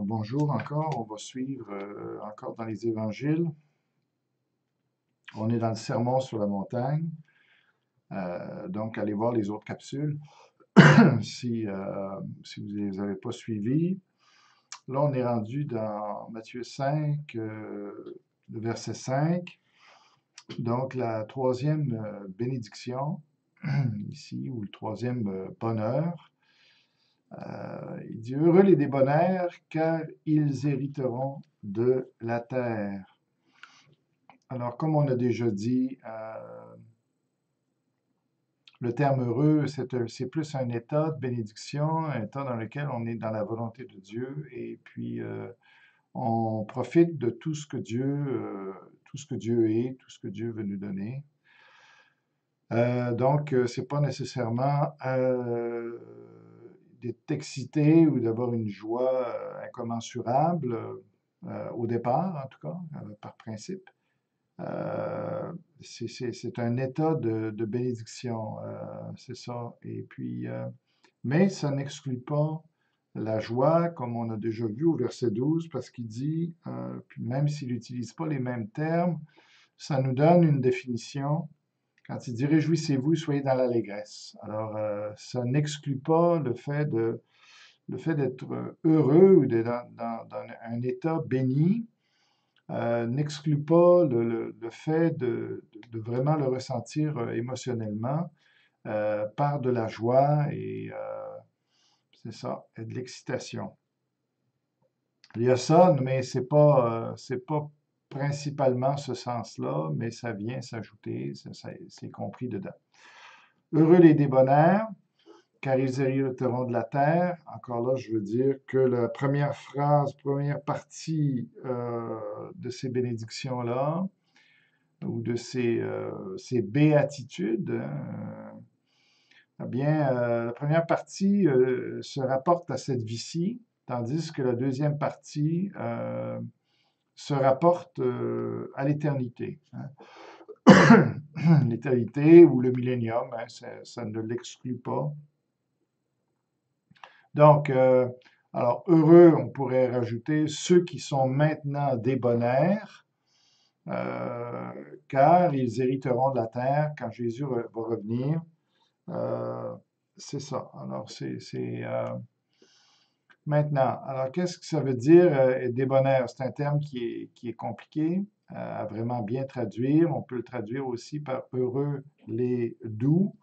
Bonjour encore, on va suivre encore dans les évangiles. On est dans le sermon sur la montagne, donc allez voir les autres capsules si vous ne les avez pas suivies. Là, on est rendu dans Matthieu 5, le verset 5, donc la troisième bénédiction ici, ou le troisième bonheur. Il dit, heureux les débonnaires, car ils hériteront de la terre. Alors, comme on a déjà dit, le terme heureux, c'est plus un état de bénédiction, un état dans lequel on est dans la volonté de Dieu et puis on profite de tout ce que Dieu est, tout ce que Dieu veut nous donner. Donc, c'est pas nécessairement d'être excité ou d'avoir une joie incommensurable, au départ, en tout cas, par principe. C'est un état de bénédiction, c'est ça. Et puis, mais ça n'exclut pas la joie, comme on a déjà vu au verset 12, parce qu'il dit, puis même s'il n'utilise pas les mêmes termes, ça nous donne une définition. Quand il dit réjouissez-vous, soyez dans l'allégresse. Alors, ça n'exclut pas le fait d'être heureux ou d'être dans un état béni, n'exclut pas le fait de vraiment le ressentir émotionnellement par de la joie et c'est ça, et de l'excitation. Il y a ça, mais c'est pas principalement ce sens-là, mais ça vient s'ajouter, c'est compris dedans. Heureux les débonnaires, car ils hériteront de la terre. Encore là, je veux dire que la première phrase, première partie de ces bénédictions-là, ou de ces béatitudes, eh bien, la première partie se rapporte à cette vie-ci, tandis que la deuxième partie se rapporte à l'éternité. L'éternité ou le millénium, ça ne l'exclut pas. Donc, alors, heureux, on pourrait rajouter ceux qui sont maintenant débonnaires, car ils hériteront de la terre quand Jésus va revenir. C'est ça. Alors, maintenant. Alors, qu'est-ce que ça veut dire débonnaire? C'est un terme qui est compliqué à vraiment bien traduire. On peut le traduire aussi par heureux les doux,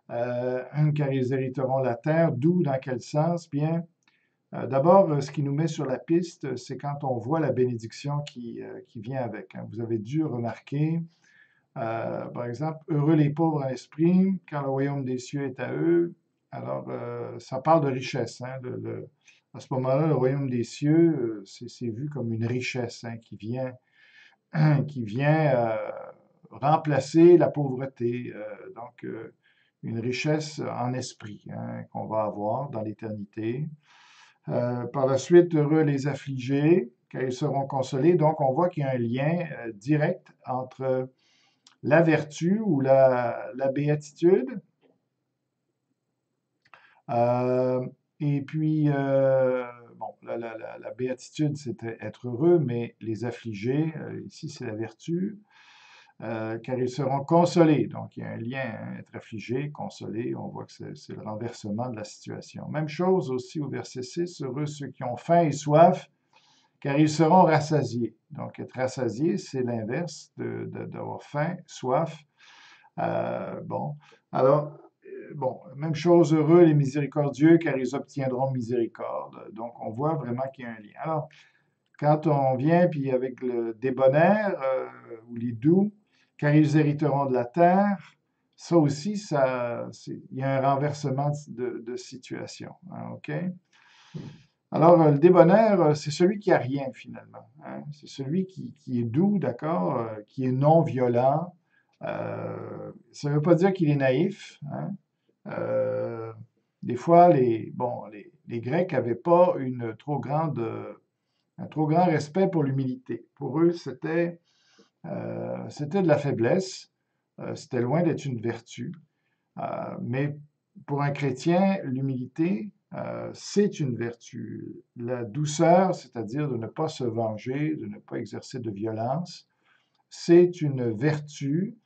car ils hériteront la terre. Doux dans quel sens? Bien, d'abord, ce qui nous met sur la piste, c'est quand on voit la bénédiction qui vient avec. Vous avez dû remarquer, par exemple, heureux les pauvres en esprit, car le royaume des cieux est à eux. Alors, ça parle de richesse. À ce moment-là, le royaume des cieux, c'est vu comme une richesse qui vient remplacer la pauvreté. Donc, une richesse en esprit qu'on va avoir dans l'éternité. Par la suite, heureux les affligés, car ils seront consolés. Donc, on voit qu'il y a un lien direct entre la vertu ou la béatitude. Et puis, bon, la béatitude, c'est être heureux, mais les affligés, ici, c'est la vertu, car ils seront consolés. Donc, il y a un lien, être affligé, consolé, on voit que c'est le renversement de la situation. Même chose aussi au verset 6, heureux ceux qui ont faim et soif, car ils seront rassasiés. Donc, être rassasié, c'est l'inverse d'avoir faim, soif. Bon, alors, bon, même chose, heureux les miséricordieux, car ils obtiendront miséricorde. Donc, on voit vraiment qu'il y a un lien. Alors, quand on vient, puis avec le débonnaire, ou les doux, car ils hériteront de la terre, ça aussi, il y a un renversement de situation. OK? Alors, le débonnaire, c'est celui qui a rien, finalement. C'est celui qui est doux, d'accord, qui est non violent. Ça ne veut pas dire qu'il est naïf. Des fois, les Grecs n'avaient pas un trop grand respect pour l'humilité. Pour eux, c'était de la faiblesse. C'était loin d'être une vertu. Mais pour un chrétien, l'humilité, c'est une vertu. La douceur, c'est-à-dire de ne pas se venger, de ne pas exercer de violence, c'est une vertu,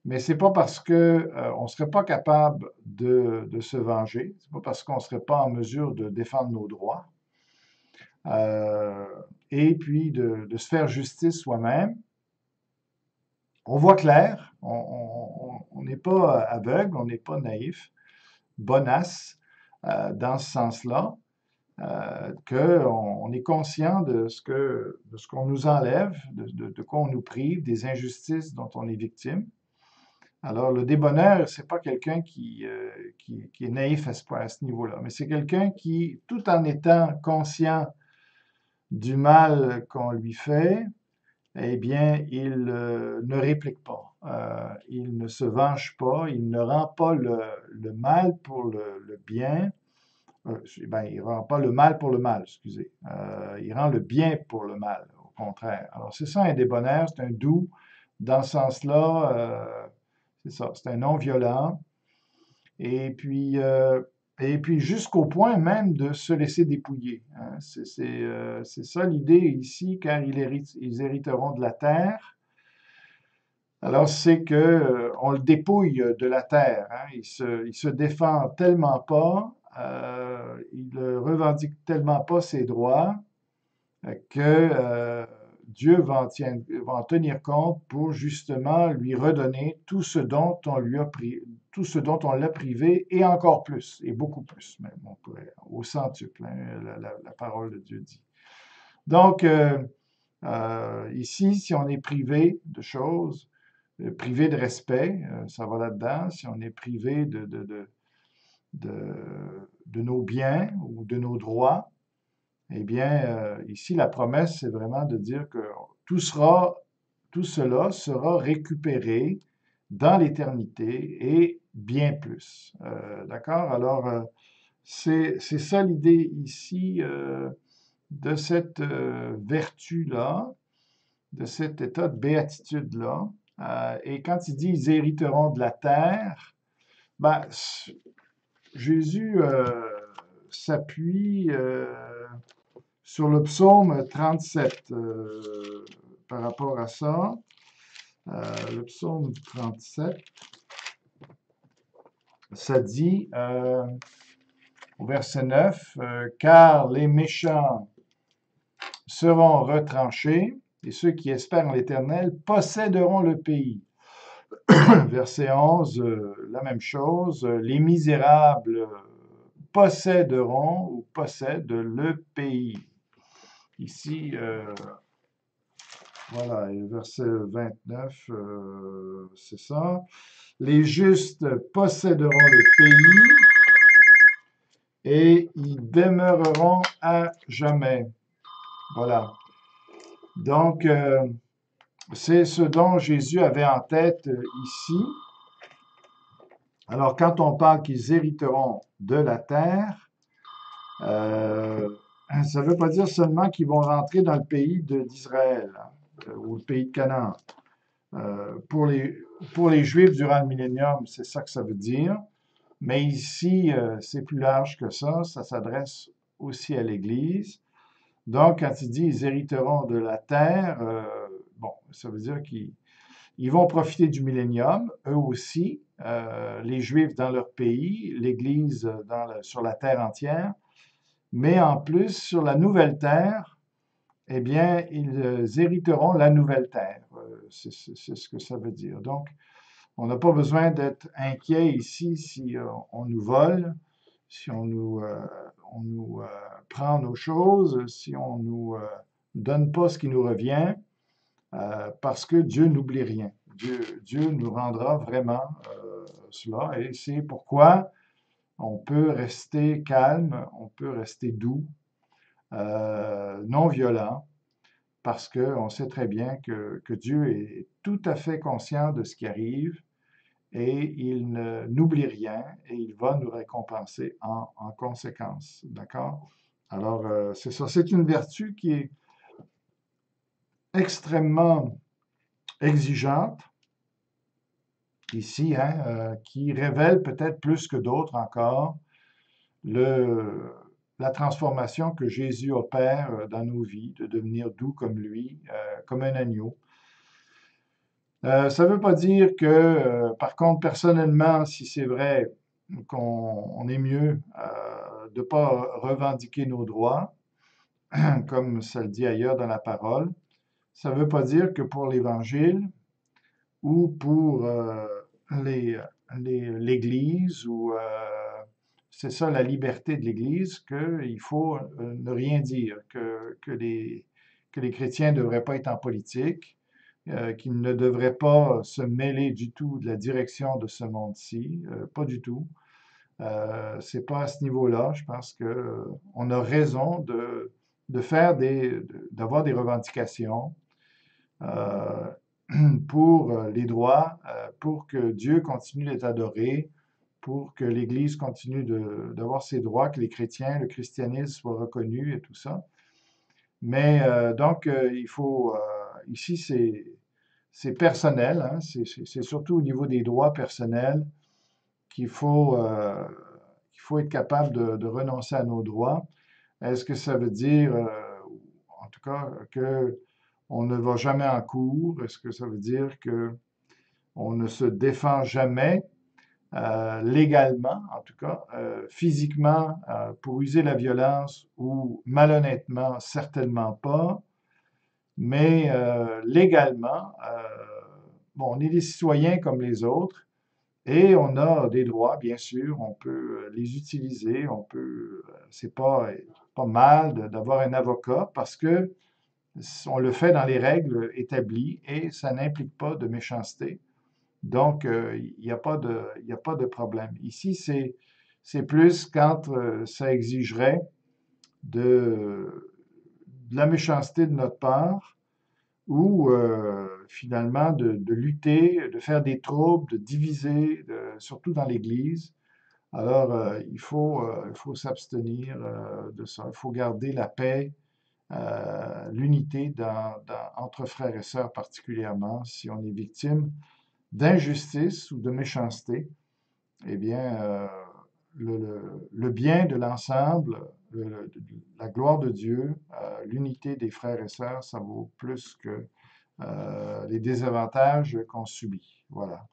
mais c'est pas parce que on serait pas capable de se venger, c'est pas parce qu'on serait pas en mesure de défendre nos droits, euh, et puis de se faire justice soi-même. On voit clair, on n'est pas aveugle, on n'est pas naïf, bonasse, dans ce sens-là, qu'on est conscient de ce qu'on nous enlève, de quoi on nous prive, des injustices dont on est victime. Alors, le débonnaire, c'est pas quelqu'un qui est naïf à ce niveau-là, mais c'est quelqu'un qui, tout en étant conscient du mal qu'on lui fait, eh bien, il ne réplique pas, il ne se venge pas, il ne rend pas le mal pour le bien, ben, il ne rend pas le mal pour le mal, excusez, il rend le bien pour le mal, au contraire. Alors, c'est ça un débonnaire, c'est un doux, dans ce sens-là, c'est ça, c'est un non-violent, et puis, euh, et puis jusqu'au point même de se laisser dépouiller, hein. C'est ça l'idée ici, car ils hériteront de la terre. Alors, c'est que on le dépouille de la terre, hein. Il se défend tellement pas, il ne revendique tellement pas ses droits que Dieu va en tenir compte pour justement lui redonner tout ce dont on lui a pris, tout ce dont on l'a privé et encore plus, et beaucoup plus même, on pourrait, au centuple, hein, la parole de Dieu dit. Donc, ici, si on est privé de choses, privé de respect, ça va là-dedans. Si on est privé de, de nos biens ou de nos droits, eh bien, ici, la promesse, c'est vraiment de dire que tout cela sera récupéré dans l'éternité et bien plus. D'accord? Alors, c'est ça l'idée ici de cette vertu-là, de cet état de béatitude-là. Et quand il dit ils hériteront de la terre, ben, Jésus s'appuie sur le psaume 37 par rapport à ça. Le psaume 37, ça dit au verset 9, car les méchants seront retranchés et ceux qui espèrent en l'Éternel posséderont le pays. Verset 11, la même chose, les misérables posséderont ou possèdent le pays. Ici, voilà, verset 29, c'est ça. Les justes posséderont le pays et ils demeureront à jamais. Voilà. Donc, c'est ce dont Jésus avait en tête ici. Alors, quand on parle qu'ils hériteront de la terre, ça ne veut pas dire seulement qu'ils vont rentrer dans le pays d'Israël, hein, ou le pays de Canaan. Pour les Juifs durant le millénium, c'est ça que ça veut dire. Mais ici, c'est plus large que ça s'adresse aussi à l'Église. Donc, quand il dit ils hériteront de la terre, bon, ça veut dire qu'ils vont profiter du millénium, eux aussi, les Juifs dans leur pays, l'Église sur la terre entière, mais en plus, sur la nouvelle terre, eh bien, ils hériteront la nouvelle terre. C'est ce que ça veut dire. Donc, on n'a pas besoin d'être inquiet ici si on nous vole, si on nous prend nos choses, si on ne nous donne pas ce qui nous revient, parce que Dieu n'oublie rien. Dieu nous rendra vraiment cela, et c'est pourquoi on peut rester calme, on peut rester doux, non violent, parce qu'on sait très bien que Dieu est tout à fait conscient de ce qui arrive et il n'oublie rien et il va nous récompenser en conséquence. D'accord? Alors, c'est ça. C'est une vertu qui est extrêmement exigeante ici, hein, qui révèle peut-être plus que d'autres encore le, la transformation que Jésus opère dans nos vies, de devenir doux comme lui, comme un agneau. Ça ne veut pas dire que, par contre, personnellement, si c'est vrai qu'on est mieux de ne pas revendiquer nos droits, comme ça le dit ailleurs dans la parole, ça ne veut pas dire que pour l'Évangile ou pour les, l'Église, ou c'est ça la liberté de l'Église, qu'il faut ne rien dire, que les chrétiens ne devraient pas être en politique, qu'ils ne devraient pas se mêler du tout de la direction de ce monde-ci, pas du tout. C'est pas à ce niveau-là. Je pense que on a raison de faire d'avoir des revendications euh, pour les droits, pour que Dieu continue d'être adoré, pour que l'Église continue d'avoir ses droits, que les chrétiens, le christianisme soit reconnu et tout ça. Mais donc, il faut, ici, c'est personnel, hein, c'est surtout au niveau des droits personnels qu'il qu'il faut être capable de renoncer à nos droits. Est-ce que ça veut dire, en tout cas, que on ne va jamais en cours? Est-ce que ça veut dire que on ne se défend jamais légalement, en tout cas, physiquement, pour user la violence ou malhonnêtement, certainement pas, mais légalement, bon, on est des citoyens comme les autres et on a des droits, bien sûr, on peut les utiliser, c'est pas mal d'avoir un avocat parce que on le fait dans les règles établies et ça n'implique pas de méchanceté. Donc, il n'y a pas il y a pas de problème. Ici, c'est plus quand ça exigerait de la méchanceté de notre part ou finalement de lutter, de faire des troubles, de diviser, surtout dans l'Église. Alors, il faut s'abstenir de ça. Il faut garder la paix, l'unité entre frères et sœurs particulièrement si on est victime d'injustice ou de méchanceté. Eh bien, le bien de l'ensemble, la gloire de Dieu, l'unité des frères et sœurs, ça vaut plus que les désavantages qu'on subit. Voilà.